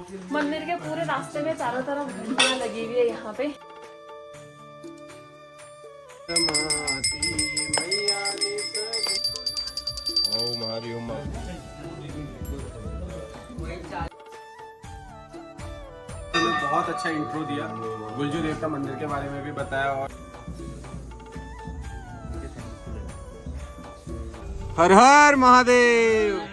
मंदिर के पूरे रास्ते में चारों तरफ घंटियां लगी हुई है यहाँ पे। बहुत अच्छा इंट्रो दिया, गुलजू देवता मंदिर के बारे में भी बताया। और हर हर महादेव।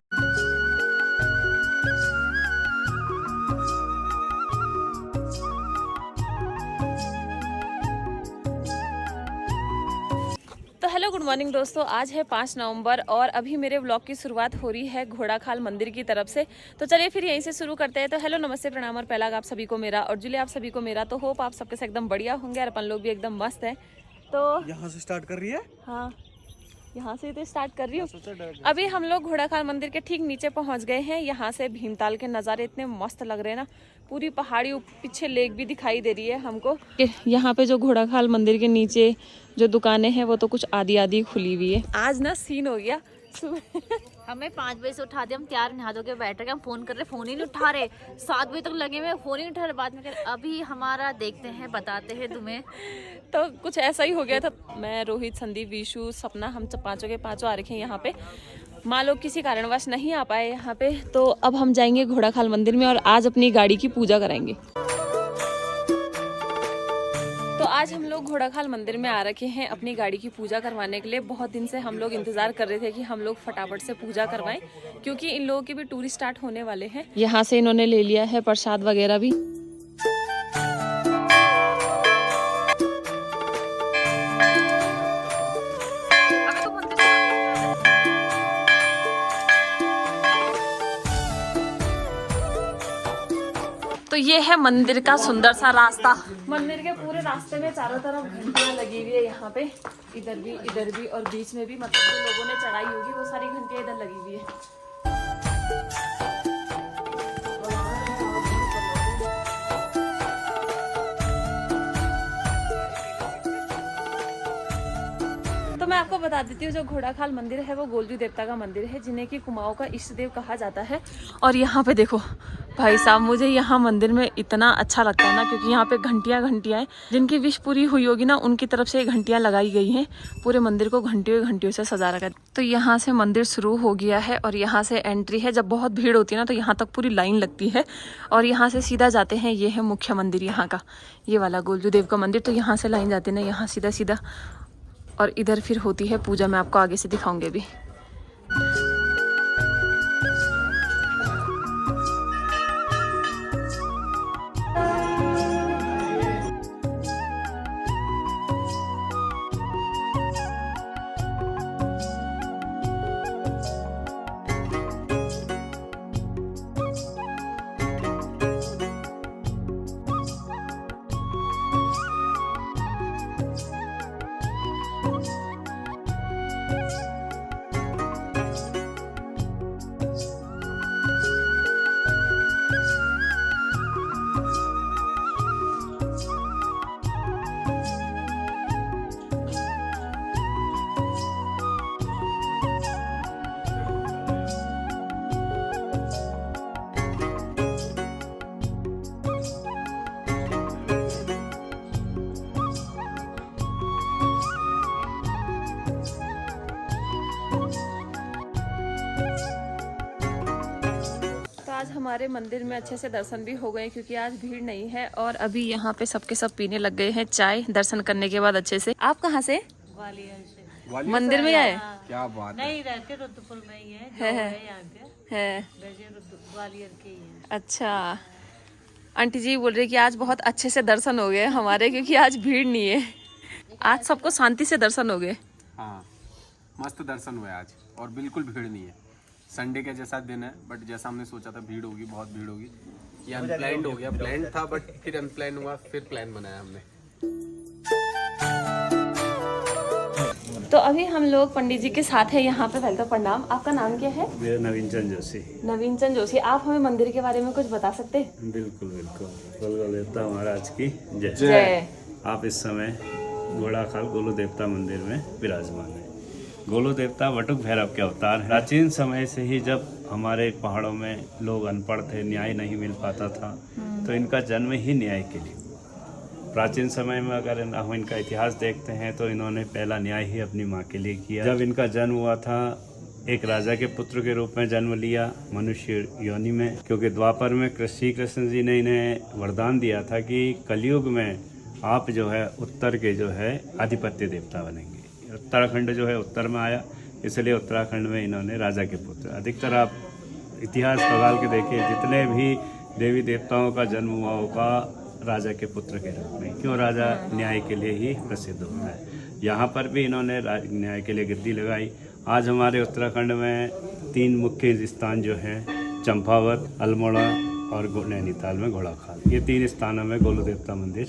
तो हेलो गुड मॉर्निंग दोस्तों, आज है 5 नवंबर और अभी मेरे व्लॉग की शुरुआत हो रही है घोड़ाखाल मंदिर की तरफ से। तो चलिए फिर यहीं से शुरू करते हैं। तो हेलो नमस्ते प्रणाम और पहला आप सभी को मेरा और जुली आप सभी को मेरा। तो होप आप सबके से एकदम बढ़िया होंगे और अपन लोग भी एकदम मस्त है। तो यहाँ से स्टार्ट कर रही है? हाँ, यहाँ से तो स्टार्ट कर रही हूँ। अभी हम लोग घोड़ाखाल मंदिर के ठीक नीचे पहुँच गए हैं। यहाँ से भीमताल के नज़ारे इतने मस्त लग रहे हैं ना, पूरी पहाड़ी, पीछे लेक भी दिखाई दे रही है हमको। यहाँ पे जो घोड़ाखाल मंदिर के नीचे जो दुकानें हैं वो तो कुछ आधी आधी खुली हुई है। आज ना सीन हो गया सुबह हमें 5 बजे से उठा दिया, हम तैयार नहा धो के बैठ रहे, हम फोन कर रहे, फोन ही नहीं उठा रहे। 7 बजे तक लगे हुए, फोन ही नहीं उठा रहे। बाद में कह रहे अभी हमारा देखते हैं, बताते हैं तुम्हें। तो कुछ ऐसा ही हो गया था। मैं, रोहित, संदीप, विशु, सपना, हम पांचों के पांचों आ रखे हैं यहाँ पे। माँ लोग किसी कारणवश नहीं आ पाए यहाँ पे। तो अब हम जाएंगे घोड़ाखाल मंदिर में और आज अपनी गाड़ी की पूजा कराएंगे। तो आज हम लोग घोड़ाखाल मंदिर में आ रखे हैं अपनी गाड़ी की पूजा करवाने के लिए। बहुत दिन से हम लोग इंतजार कर रहे थे कि हम लोग फटाफट से पूजा करवाएं, क्योंकि इन लोगों के भी टूर स्टार्ट होने वाले हैं। यहाँ से इन्होंने ले लिया है प्रसाद वगैरह भी। तो ये है मंदिर का सुंदर सा रास्ता। मंदिर के पूरे रास्ते में चारों तरफ घंटियां लगी हुई है यहाँ पे, इधर भी और बीच में भी, मतलब जो लोगों ने चढ़ाई होगी वो सारी घंटियां इधर लगी हुई है। तो मैं आपको बता देती हूँ, जो घोड़ाखाल मंदिर है वो गोलजू देवता का मंदिर है, जिन्हें कि कुमाऊं का इष्ट देव कहा जाता है। और यहाँ पे देखो भाई साहब, मुझे यहाँ मंदिर में इतना अच्छा लगता है ना, क्योंकि यहाँ पे घंटियाँ हैं। जिनकी विश पूरी हुई होगी ना, उनकी तरफ से घंटियाँ लगाई गई हैं। पूरे मंदिर को घंटियों से सजा रखा है। तो यहाँ से मंदिर शुरू हो गया है और यहाँ से एंट्री है। जब बहुत भीड़ होती है ना तो यहाँ तक पूरी लाइन लगती है और यहाँ से सीधा जाते हैं। ये है मुख्य मंदिर यहाँ का, ये वाला गोलजू देव का मंदिर। तो यहाँ से लाइन जाती है ना, यहाँ सीधा और इधर फिर होती है पूजा। मैं आपको आगे से दिखाऊंगी अभी। आज हमारे मंदिर में अच्छे से दर्शन भी हो गए, क्योंकि आज भीड़ नहीं है। और अभी यहाँ पे सबके सब पीने लग गए हैं चाय, दर्शन करने के बाद अच्छे से। आप कहाँ से? ग्वालियर से। मंदिर में आए? क्या बात है। नहीं, रहते रुद्रपुर में ही है, यहाँ पे है। ग्वालियर के ही है। अच्छा, आंटी जी बोल रही कि आज बहुत अच्छे से दर्शन हो गए हमारे, क्योंकि आज भीड़ नहीं है। आज सबको शांति से दर्शन हो गए। हाँ, मस्त दर्शन हुए आज और बिल्कुल भीड़ नहीं है। संडे के जैसा दिन है, बट जैसा हमने सोचा था भीड़ होगी, बहुत भीड़ होगी। ये अनप्लान्ड हो गया, प्लान था बट फिर अनप्लान हुआ, फिर प्लान बनाया हमने। तो अभी हम लोग पंडित जी के साथ है यहाँ पे। पहले तो प्रणाम, आपका नाम क्या है? मेरा नवीन चंद जोशी। नवीन चंद जोशी। आप हमें मंदिर के बारे में कुछ बता सकते हैं? बिल्कुल गोलू देवता महाराज की जय। आप इस समय घोड़ाखाल गोलू देवता मंदिर में विराजमान है। गोलू देवता वटुक भैरव के अवतार हैं। प्राचीन समय से ही जब हमारे पहाड़ों में लोग अनपढ़ थे, न्याय नहीं मिल पाता था, तो इनका जन्म ही न्याय के लिए। प्राचीन समय में अगर हम इनका इतिहास देखते हैं तो इन्होंने पहला न्याय ही अपनी माँ के लिए किया। जब इनका जन्म हुआ था, एक राजा के पुत्र के रूप में जन्म लिया मनुष्य योनि में, क्योंकि द्वापर में श्री कृष्ण जी ने इन्हें वरदान दिया था कि कलयुग में आप जो है उत्तर के जो है आधिपत्य देवता बनेंगे। उत्तराखंड जो है उत्तर में आया, इसलिए उत्तराखंड में इन्होंने राजा के पुत्र। अधिकतर आप इतिहास पगाल के देखिए, जितने भी देवी देवताओं का जन्म हुआ होगा राजा के पुत्र के रूप में। क्यों? राजा न्याय के लिए ही प्रसिद्ध होता है। यहाँ पर भी इन्होंने न्याय के लिए गिद्दी लगाई। आज हमारे उत्तराखंड में 3 मुख्य स्थान जो हैं, चंपावत, अल्मोड़ा और नैनीताल में घोड़ाखाल, ये 3 स्थानों में गोलू देवता मंदिर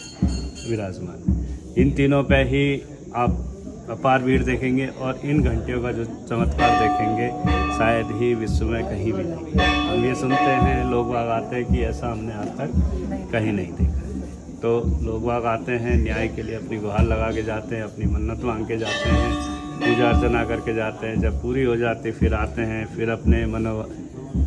विराजमान। इन तीनों पे ही आप अपार भीड़ देखेंगे और इन घंटियों का जो चमत्कार देखेंगे शायद ही विश्व में कहीं भी नहीं। हम ये सुनते हैं, लोग बाग आते हैं कि ऐसा हमने आज तक कहीं नहीं देखा है। तो लोग बाग आते हैं न्याय के लिए, अपनी गुहार लगा के जाते हैं, अपनी मन्नत मांग के जाते हैं, पूजा अर्चना करके जाते हैं। जब पूरी हो जाती फिर आते हैं, फिर अपने मनो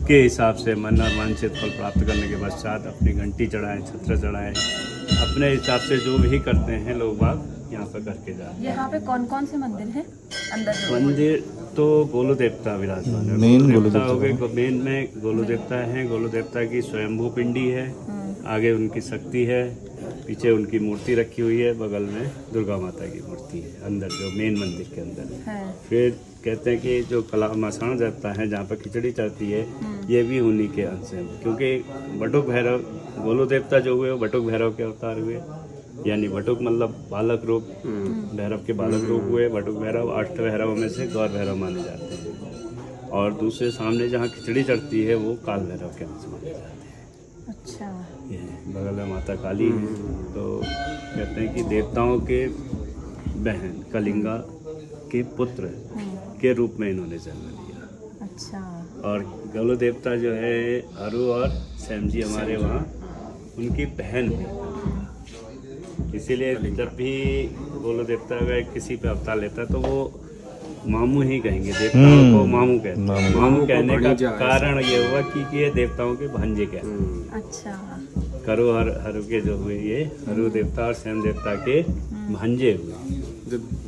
के हिसाब से मन और वांछित फल प्राप्त करने के पश्चात अपनी घंटी चढ़ाएं, छत्र चढ़ाएं, अपने हिसाब से जो भी करते हैं लोग बाग यहाँ पर करके जाते हैं। यहाँ पे कौन कौन से मंदिर हैं अंदर? मंदिर तो गोलू देवता विराजमान है। मेन गोलू देवता हो गए, मेन में गोलू देवता है। गोलू देवता की स्वयंभू पिंडी है, आगे उनकी शक्ति है, पीछे उनकी मूर्ति रखी हुई है, बगल में दुर्गा माता की मूर्ति है अंदर जो मेन मंदिर के अंदर है। फिर कहते हैं कि जो कला मसान जाता है जहाँ पर खिचड़ी चढ़ती है, ये भी उन्हीं के अंश है, क्योंकि बटुक भैरव गोलू देवता जो हुए वो बटुक भैरव के अवतार हुए। यानी बटुक मतलब बालक रूप, भैरव के बालक रूप हुए बटुक भैरव। 8 भैरवों में से गौर भैरव माने जाते हैं, और दूसरे सामने जहाँ खिचड़ी चढ़ती है वो काल भैरव के अंश माने जाते हैं। अच्छा, ये बगल में माता काली है। तो कहते हैं कि देवताओं के बहन कलिंगा के पुत्र के रूप में इन्होंने जन्म लिया। अच्छा। और गोलू देवता जो है अरु और सैम जी हमारे वहाँ उनकी बहन भी, इसीलिए जब भी गोलू देवता का किसी पे अवतार लेता है तो वो मामू ही कहेंगे, देवताओं को मामू कहते हैं। मामू कहने का कारण ये हुआ कि ये देवताओं के भांजे कहते हैं। अच्छा। करो हरु के जो हुए ये हरु देवता और सैम देवता के भांजे हुए।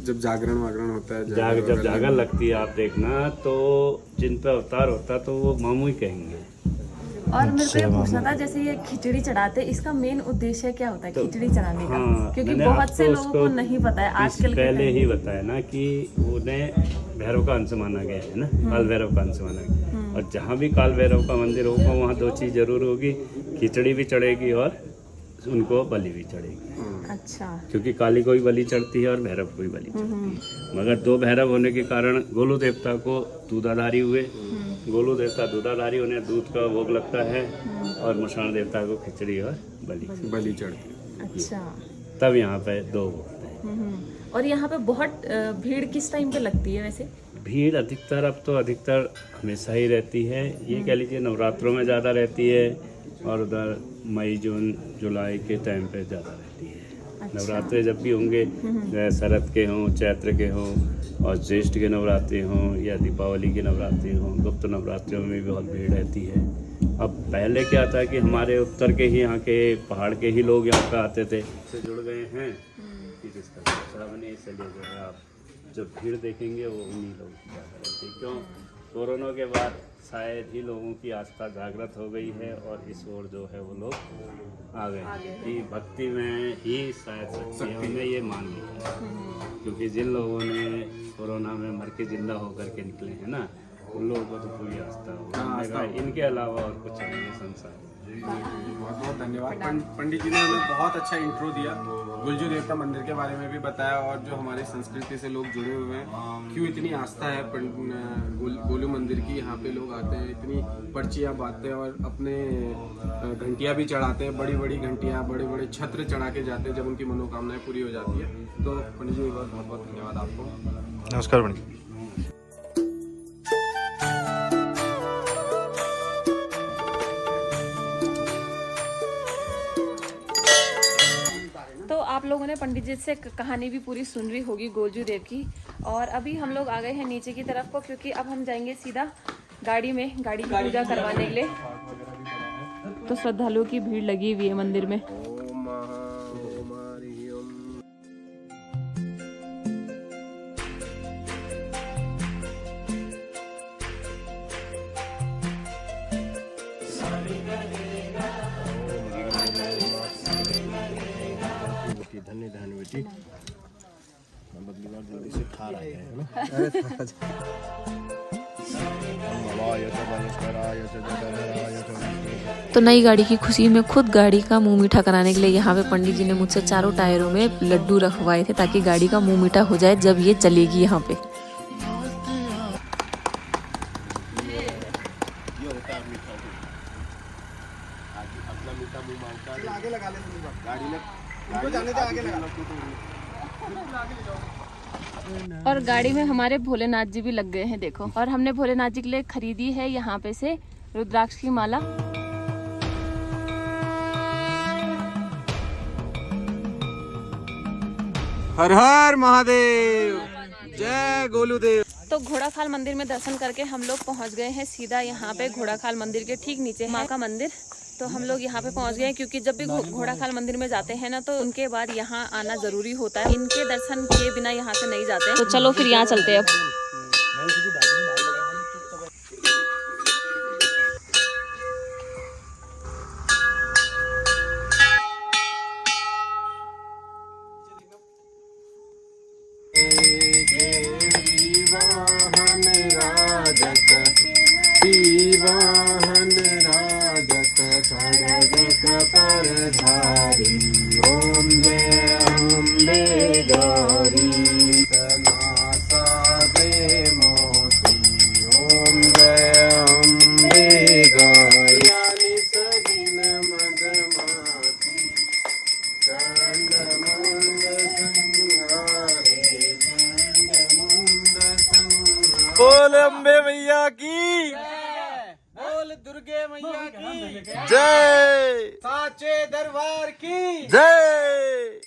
जब जागरण वागरण होता है, जब जागर लगती है आप देखना, तो जिन पे अवतार होता तो वो मामू ही कहेंगे। और मेरे को ये पूछना था, जैसे ये खिचड़ी चढ़ाते, इसका मेन उद्देश्य क्या होता है खिचड़ी चढ़ाने का? हाँ, क्योंकि मैंने बहुत से आपको लोगों को उसको नहीं पता है आजकल के पहले टाइम ही में। बताया ना कि उन्हें भैरव का अंश माना गया है ना, काल भैरव का अंश माना गया। और जहाँ भी काल भैरव का मंदिर होगा वहाँ 2 चीज़ जरूर होगी, खिचड़ी भी चढ़ेगी और उनको बलि भी चढ़ेगी। अच्छा। क्योंकि काली को भी बलि चढ़ती है और भैरव को भी बलि चढ़ती है। मगर 2 भैरव होने के कारण गोलू देवता को दूधाधारी हुए। गोलू देवता दूधाधारी, उन्हें दूध का भोग लगता है, और मुषाण देवता को खिचड़ी और बलि चढ़ती है। अच्छा। तब यहाँ पे 2 होते हैं। और यहाँ पे बहुत भीड़ किस टाइम पे लगती है वैसे? भीड़ अधिकतर अब तो अधिकतर हमेशा ही रहती है। ये कह लीजिए नवरात्रों में ज़्यादा रहती है, और उधर मई जून जुलाई के टाइम पे ज़्यादा रहती है। अच्छा। नवरात्रे जब भी होंगे, चाहे शरद के हों, चैत्र के हों, और ज्येष्ठ के नवरात्रि हों, या दीपावली की नवरात्रि हों, गुप्त नवरात्रियों में भी बहुत भीड़ रहती है। अब पहले क्या था कि हमारे उत्तर के ही यहाँ के पहाड़ के ही लोग यहाँ पे आते थे, से जुड़ गए हैं कि जिसका दूसरा बने, इसलिए जो है आप जो भीड़ देखेंगे वो उन्हीं लोग ज़्यादा रहती है। क्यों? कोरोना के बाद शायद ही लोगों की आस्था जागृत हो गई है, और इस ओर जो है वो लोग आ गए कि भक्ति में ही शायद शक्ति है, उन्हें ये मान लिया। क्योंकि जिन लोगों ने कोरोना में मर के जिंदा होकर के निकले हैं ना, उन लोगों को तो पूरी आस्था हो, इनके अलावा और कुछ नहीं है संसार। बहुत बहुत धन्यवाद। पंडित जी ने हमें बहुत अच्छा इंट्रो दिया, गुलजू देवता मंदिर के बारे में भी बताया, और जो हमारी संस्कृति से लोग जुड़े हुए हैं, क्यों इतनी आस्था है गोलू मंदिर की। यहाँ पे लोग आते हैं, इतनी पर्चियाँ बांटते हैं और अपने घंटियाँ भी चढ़ाते हैं, बड़ी बड़ी घंटियाँ, बड़े बड़े छत्र चढ़ा के जाते हैं जब उनकी मनोकामनाएं पूरी हो जाती है। तो पंडित जी एक बार बहुत बहुत धन्यवाद आपको। नमस्कार पंडित। आप लोगों ने पंडित जी से कहानी भी पूरी सुन रही होगी गोलजू देव की। और अभी हम लोग आ गए हैं नीचे की तरफ को, क्योंकि अब हम जाएंगे सीधा गाड़ी में गाड़ी की पूजा करवाने के लिए। तो श्रद्धालुओं की भीड़ लगी हुई है मंदिर में। धन्य धन्य बेटी, बदली बार जल्दी से खा रहा है ना। तो नई गाड़ी की खुशी में खुद गाड़ी का मुंह मीठा कराने के लिए यहाँ पे पंडित जी ने मुझसे चारों टायरों में लड्डू रखवाए थे, ताकि गाड़ी का मुंह मीठा हो जाए जब ये चलेगी यहाँ पे। आगे लगा ले गाड़ी में, उनको जाने दे, आगे लगा। और गाड़ी में हमारे भोलेनाथ जी भी लग गए हैं देखो। और हमने भोलेनाथ जी के लिए खरीदी है यहाँ पे से रुद्राक्ष की माला। हर हर महादेव, जय गोलूदेव। तो घोड़ाखाल मंदिर में दर्शन करके हम लोग पहुँच गए हैं सीधा यहाँ पे घोड़ाखाल मंदिर के ठीक नीचे माँ का मंदिर। तो हम लोग यहाँ पे पहुँच गए हैं, क्योंकि जब भी घोड़ाखाल मंदिर में जाते हैं ना, तो उनके बाद यहाँ आना जरूरी होता है। इनके दर्शन किए बिना यहाँ से नहीं जाते। तो चलो फिर यहाँ चलते हैं अब। बोल अम्बे मैया की, बोल दुर्गे मैया की जय, साचे दरबार की जय।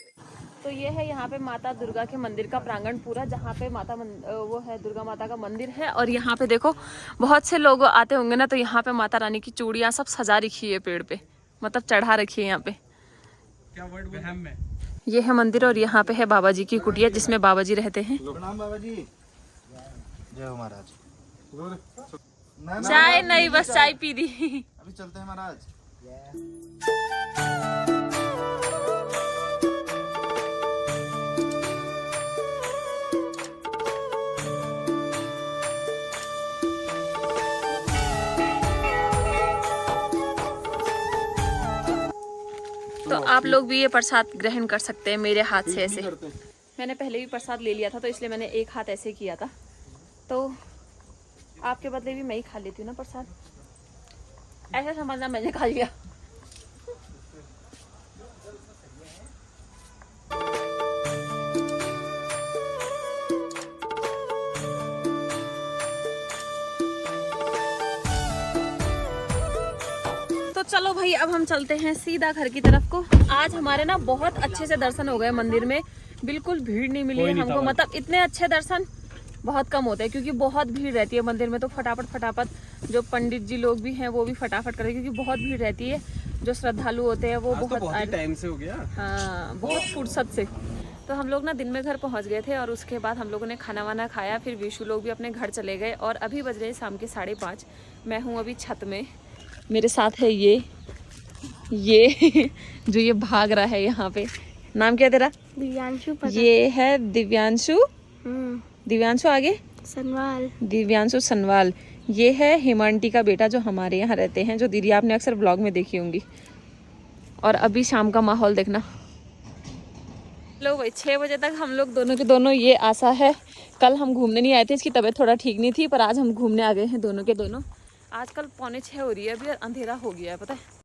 तो ये है यहाँ पे माता दुर्गा के मंदिर का प्रांगण पूरा, जहाँ पे वो है दुर्गा माता का मंदिर है। और यहाँ पे देखो बहुत से लोग आते होंगे ना, तो यहाँ पे माता रानी की चूड़ियाँ सब सजा रखी है पेड़ पे, मतलब चढ़ा रखी है यहाँ पे। क्या वर्ड में? ये है मंदिर और यहाँ पे है बाबा जी की कुटिया, जिसमें बाबा जी रहते हैं। प्रणाम बाबा जी, जय हो महाराज। चाय नहीं, बस चाय पी दी। अभी चलते हैं महाराज। तो आप लोग भी ये प्रसाद ग्रहण कर सकते हैं मेरे हाथ से ऐसे। मैंने पहले भी प्रसाद ले लिया था, तो इसलिए मैंने एक हाथ ऐसे किया था। तो आपके बदले भी मैं ही खा लेती हूँ ना प्रसाद, ऐसा समझना मैंने खा लिया। तो चलो भाई, अब हम चलते हैं सीधा घर की तरफ को। आज हमारे ना बहुत अच्छे से दर्शन हो गए मंदिर में, बिल्कुल भीड़ नहीं मिली हमको। मतलब इतने अच्छे दर्शन बहुत कम होते हैं, क्योंकि बहुत भीड़ रहती है मंदिर में। तो फटाफट जो पंडित जी लोग भी हैं वो भी फटाफट करते हैं, क्योंकि बहुत भीड़ रहती है। जो श्रद्धालु होते हैं वो बहुत टाइम से हो गया, हाँ, बहुत फुर्सत से। तो हम लोग ना दिन में घर पहुंच गए थे, और उसके बाद हम लोगों ने खाना वाना खाया। फिर विशु लोग भी अपने घर चले गए, और अभी बज रहे शाम के 5:30। मैं हूँ अभी छत में, मेरे साथ है ये जो ये भाग रहा है यहाँ पे। नाम क्या तेरा? दिव्यांशु। ये है दिव्यांशु। दिव्यांशु आगे सनवाल। दिव्यांशु सनवाल। ये है हेमांटी का बेटा, जो हमारे यहाँ रहते हैं, जो दीदी आपने अक्सर ब्लॉग में देखी होंगी। और अभी शाम का माहौल देखना। लोग भाई 6 बजे तक हम लोग दोनों के दोनों, ये आशा है, कल हम घूमने नहीं आए थे, इसकी तबीयत थोड़ा ठीक नहीं थी, पर आज हम घूमने आ गए हैं दोनों के दोनों। आजकल 5:45 हो रही है, अभी अंधेरा हो गया है, पता है।